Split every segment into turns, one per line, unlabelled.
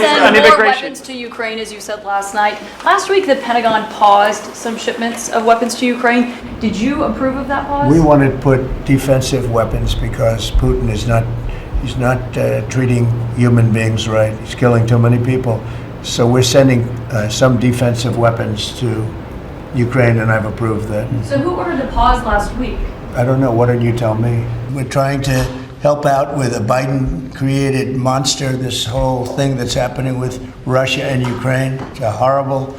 send more weapons to Ukraine, as you said last night. Last week, the Pentagon paused some shipments of weapons to Ukraine. Did you approve of that pause?
We wanted to put defensive weapons because Putin is not treating human beings right. He's killing too many people. So we're sending some defensive weapons to Ukraine, and I've approved that.
So who ordered the pause last week?
I don't know. Why don't you tell me? We're trying to help out with a Biden-created monster, this whole thing that's happening with Russia and Ukraine. It's a horrible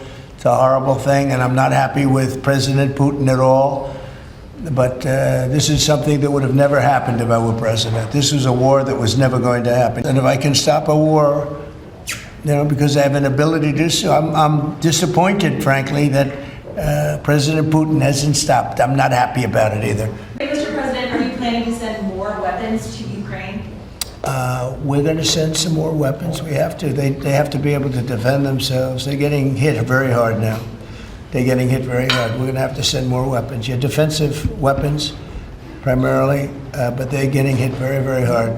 thing, and I'm not happy with President Putin at all. But this is something that would have never happened if I were president. This was a war that was never going to happen. And if I can stop a war, because I have an ability to do so, I'm disappointed, frankly, that President Putin hasn't stopped. I'm not happy about it either.
Mr. President, are you planning to send more weapons to Ukraine?
We're going to send some more weapons. We have to. They have to be able to defend themselves. They're getting hit very hard now. They're getting hit very hard. We're going to have to send more weapons. Yeah, defensive weapons primarily, but they're getting hit very, very hard.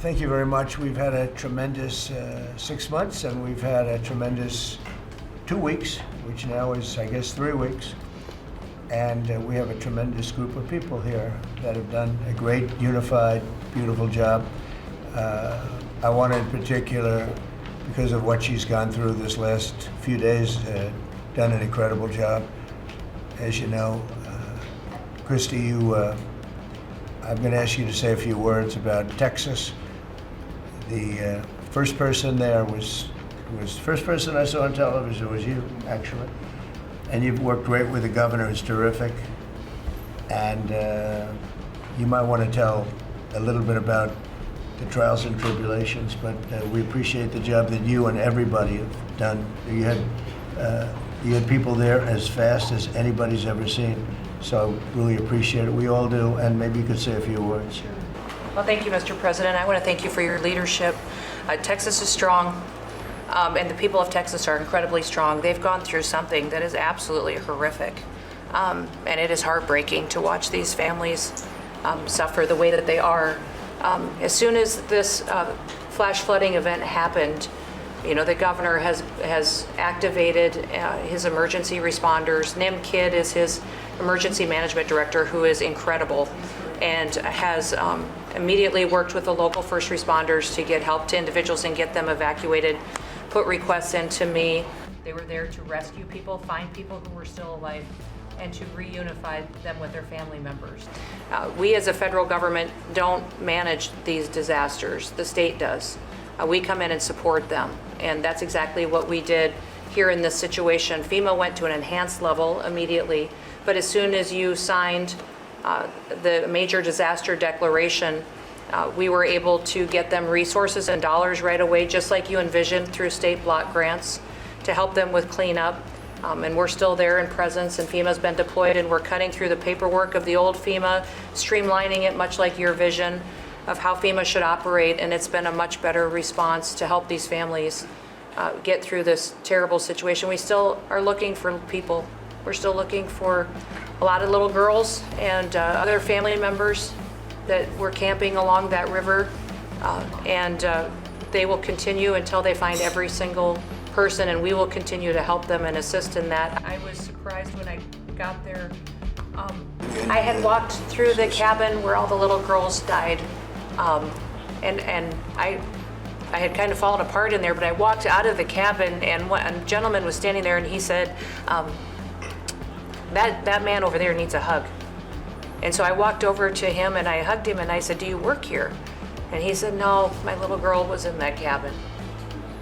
Thank you very much. We've had a tremendous 6 months, and we've had a tremendous 2 weeks, which now is, I guess, 3 weeks. And we have a tremendous group of people here that have done a great, unified, beautiful job. I want to, in particular, because of what she's gone through this last few days, done an incredible job. As you know, Christy, I'm going to ask you to say a few words about Texas. The first person there was the first person I saw on television was you, actually. And you've worked great with the governor, who's terrific. And you might want to tell a little bit about the trials and tribulations, but we appreciate the job that you and everybody have done. You had people there as fast as anybody's ever seen. So really appreciate it. We all do, and maybe you could say a few words.
Well, thank you, Mr. President. I want to thank you for your leadership. Texas is strong, and the people of Texas are incredibly strong. They've gone through something that is absolutely horrific, and it is heartbreaking to watch these families suffer the way that they are. As soon as this flash flooding event happened, the governor has activated his emergency responders. Nim Kidd is his emergency management director, who is incredible, and has immediately worked with the local first responders to get help to individuals and get them evacuated, put requests in to me. They were there to rescue people, find people who were still alive, and to reunify them with their family members. We as a federal government don't manage these disasters. The state does. We come in and support them, and that's exactly what we did here in this situation. FEMA went to an enhanced level immediately, but as soon as you signed the major disaster declaration, we were able to get them resources and dollars right away, just like you envisioned, through state block grants to help them with cleanup. And we're still there in presence, and FEMA's been deployed, and we're cutting through the paperwork of the old FEMA, streamlining it much like your vision, of how FEMA should operate, and it's been a much better response to help these families get through this terrible situation. We still are looking for people. We're still looking for a lot of little girls and other family members that were camping along that river, and they will continue until they find every single person, and we will continue to help them and assist in that. I was surprised when I got there. I had walked through the cabin where all the little girls died, and I had kind of fallen apart in there, but I walked out of the cabin, and a gentleman was standing there, and he said, that man over there needs a hug. And so I walked over to him and I hugged him and I said, do you work here? And he said, no, my little girl was in that cabin.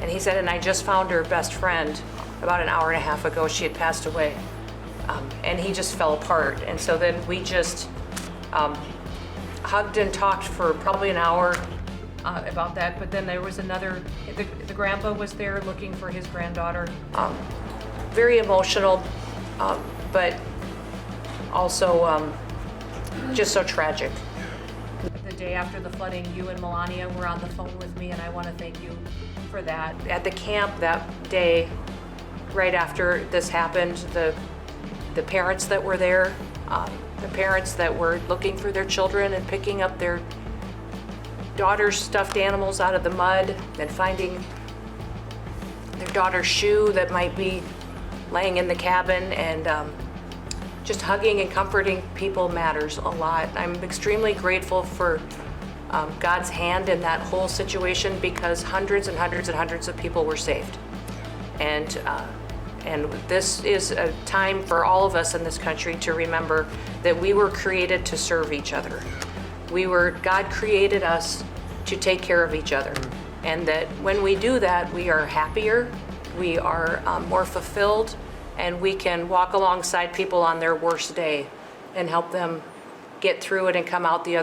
And he said, and I just found her best friend about an hour and a half ago. She had passed away. And he just fell apart. And so then we just hugged and talked for probably an hour about that. But then there was another, the grandpa was there looking for his granddaughter. Very emotional, but also just so tragic. The day after the flooding, you and Melania were on the phone with me, and I want to thank you for that. At the camp that day, right after this happened, the parents that were there, the parents that were looking for their children and picking up their daughter's stuffed animals out of the mud and finding their daughter's shoe that might be laying in the cabin, and just hugging and comforting people matters a lot. I'm extremely grateful for God's hand in that whole situation, because hundreds and hundreds and hundreds of people were saved. And this is a time for all of us in this country to remember that we were created to serve each other. God created us to take care of each other. And that when we do that, we are happier, we are more fulfilled, and we can walk alongside people on their worst day and help them get through it and come out the other